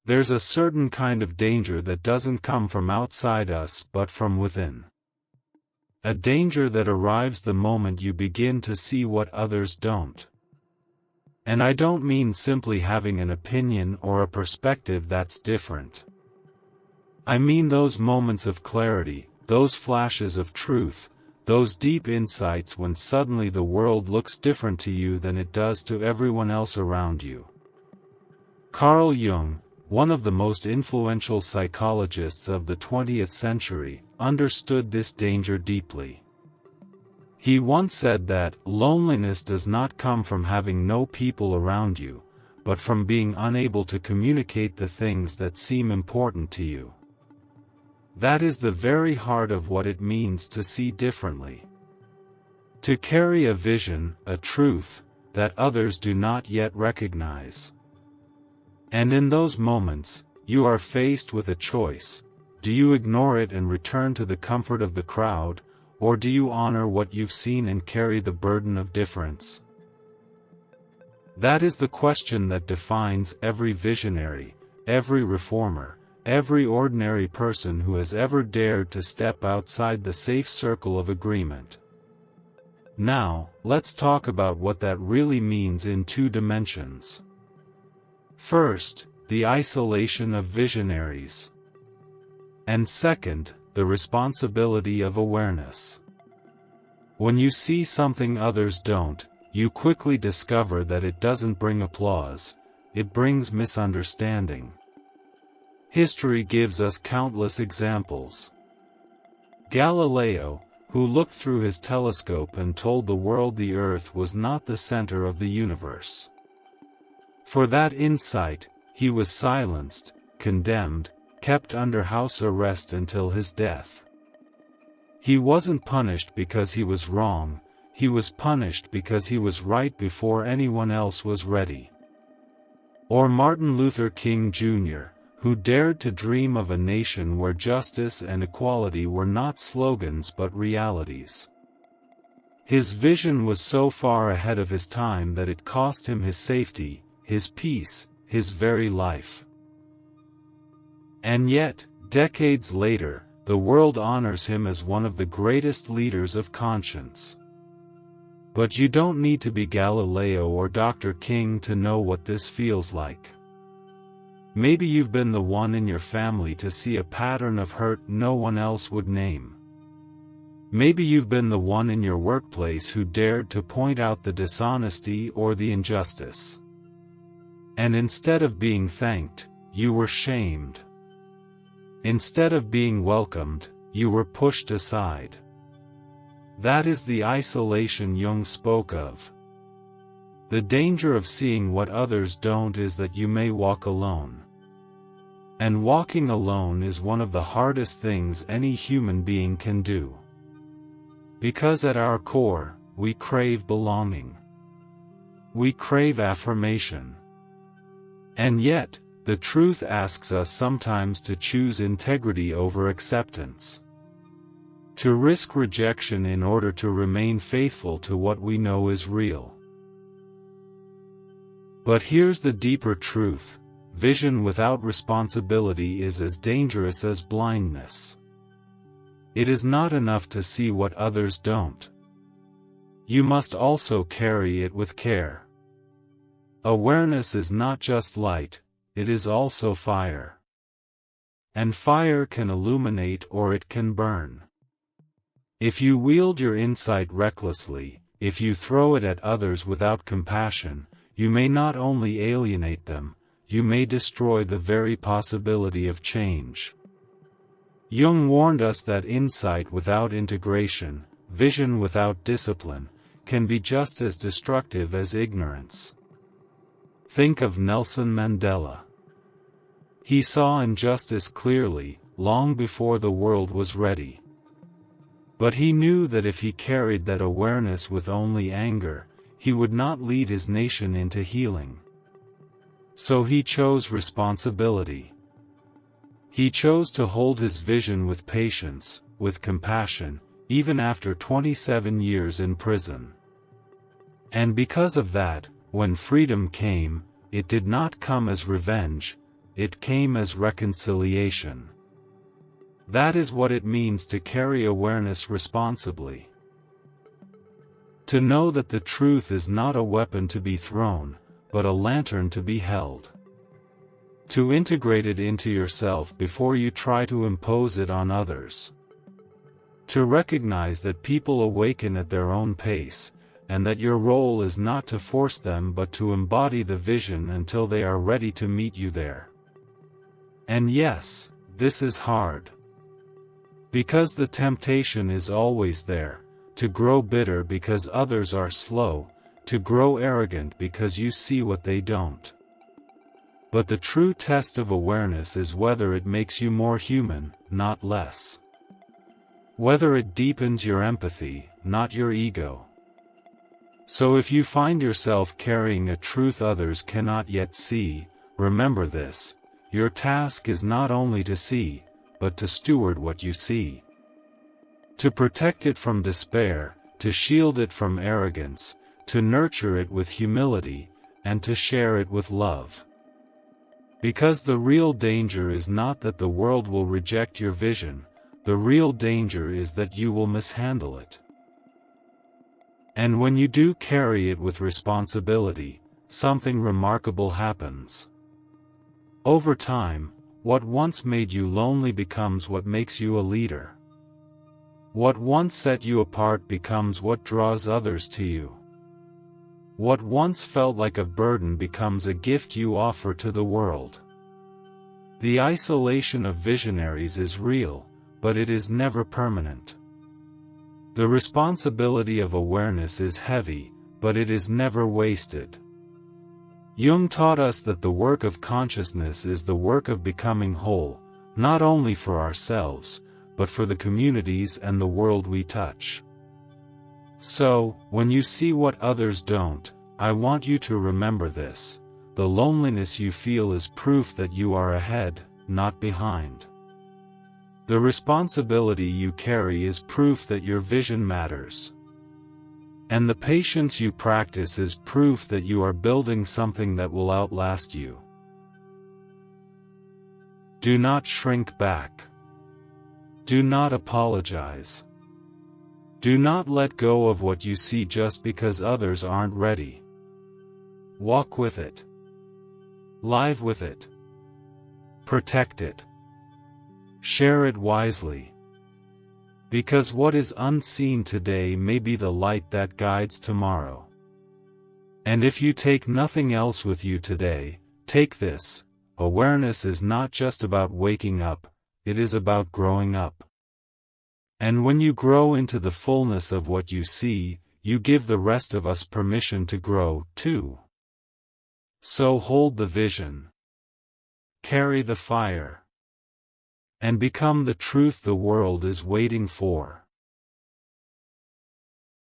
There's a certain kind of danger that doesn't come from outside us but from within. A danger that arrives the moment you begin to see what others don't. And I don't mean simply having an opinion or a perspective that's different. I mean those moments of clarity, those flashes of truth, those deep insights when suddenly the world looks different to you than it does to everyone else around you. Carl Jung, one of the most influential psychologists of the 20th century, understood this danger deeply. He once said that loneliness does not come from having no people around you, but from being unable to communicate the things that seem important to you. That is the very heart of what it means to see differently. To carry a vision, a truth, that others do not yet recognize. And in those moments, you are faced with a choice. Do you ignore it and return to the comfort of the crowd, or do you honor what you've seen and carry the burden of difference? That is the question that defines every visionary, every reformer, every ordinary person who has ever dared to step outside the safe circle of agreement. Now, let's talk about what that really means in two dimensions. First, the isolation of visionaries. And second, the responsibility of awareness. When you see something others don't, you quickly discover that it doesn't bring applause, it brings misunderstanding. History gives us countless examples. Galileo, who looked through his telescope and told the world the Earth was not the center of the universe. For that insight, he was silenced, condemned, kept under house arrest until his death. He wasn't punished because he was wrong, he was punished because he was right before anyone else was ready. Or Martin Luther King Jr., who dared to dream of a nation where justice and equality were not slogans but realities. His vision was so far ahead of his time that it cost him his safety, his peace, his very life. And yet, decades later, the world honors him as one of the greatest leaders of conscience. But you don't need to be Galileo or Dr. King to know what this feels like. Maybe you've been the one in your family to see a pattern of hurt no one else would name. Maybe you've been the one in your workplace who dared to point out the dishonesty or the injustice. And instead of being thanked, you were shamed. Instead of being welcomed, you were pushed aside. That is the isolation Jung spoke of. The danger of seeing what others don't is that you may walk alone. And walking alone is one of the hardest things any human being can do. Because at our core, we crave belonging. We crave affirmation. And yet, the truth asks us sometimes to choose integrity over acceptance. To risk rejection in order to remain faithful to what we know is real. But here's the deeper truth: vision without responsibility is as dangerous as blindness. It is not enough to see what others don't. You must also carry it with care. Awareness is not just light, it is also fire. And fire can illuminate or it can burn. If you wield your insight recklessly, if you throw it at others without compassion, you may not only alienate them, you may destroy the very possibility of change. Jung warned us that insight without integration, vision without discipline, can be just as destructive as ignorance. Think of Nelson Mandela. He saw injustice clearly, long before the world was ready. But he knew that if he carried that awareness with only anger, he would not lead his nation into healing. So he chose responsibility. He chose to hold his vision with patience, with compassion, even after 27 years in prison. And because of that, when freedom came, it did not come as revenge, it came as reconciliation. That is what it means to carry awareness responsibly. To know that the truth is not a weapon to be thrown, but a lantern to be held. To integrate it into yourself before you try to impose it on others. To recognize that people awaken at their own pace, and that your role is not to force them but to embody the vision until they are ready to meet you there. And yes, this is hard. Because the temptation is always there, to grow bitter because others are slow, to grow arrogant because you see what they don't. But the true test of awareness is whether it makes you more human, not less. Whether it deepens your empathy, not your ego. So if you find yourself carrying a truth others cannot yet see, remember this: your task is not only to see, but to steward what you see. To protect it from despair, to shield it from arrogance, to nurture it with humility, and to share it with love. Because the real danger is not that the world will reject your vision, the real danger is that you will mishandle it. And when you do carry it with responsibility, something remarkable happens. Over time, what once made you lonely becomes what makes you a leader. What once set you apart becomes what draws others to you. What once felt like a burden becomes a gift you offer to the world. The isolation of visionaries is real, but it is never permanent. The responsibility of awareness is heavy, but it is never wasted. Jung taught us that the work of consciousness is the work of becoming whole, not only for ourselves, but for the communities and the world we touch. So, when you see what others don't, I want you to remember this: the loneliness you feel is proof that you are ahead, not behind. The responsibility you carry is proof that your vision matters. And the patience you practice is proof that you are building something that will outlast you. Do not shrink back. Do not apologize. Do not let go of what you see just because others aren't ready. Walk with it. Live with it. Protect it. Share it wisely. Because what is unseen today may be the light that guides tomorrow. And if you take nothing else with you today, take this: awareness is not just about waking up, it is about growing up. And when you grow into the fullness of what you see, you give the rest of us permission to grow, too. So hold the vision. Carry the fire. And become the truth the world is waiting for.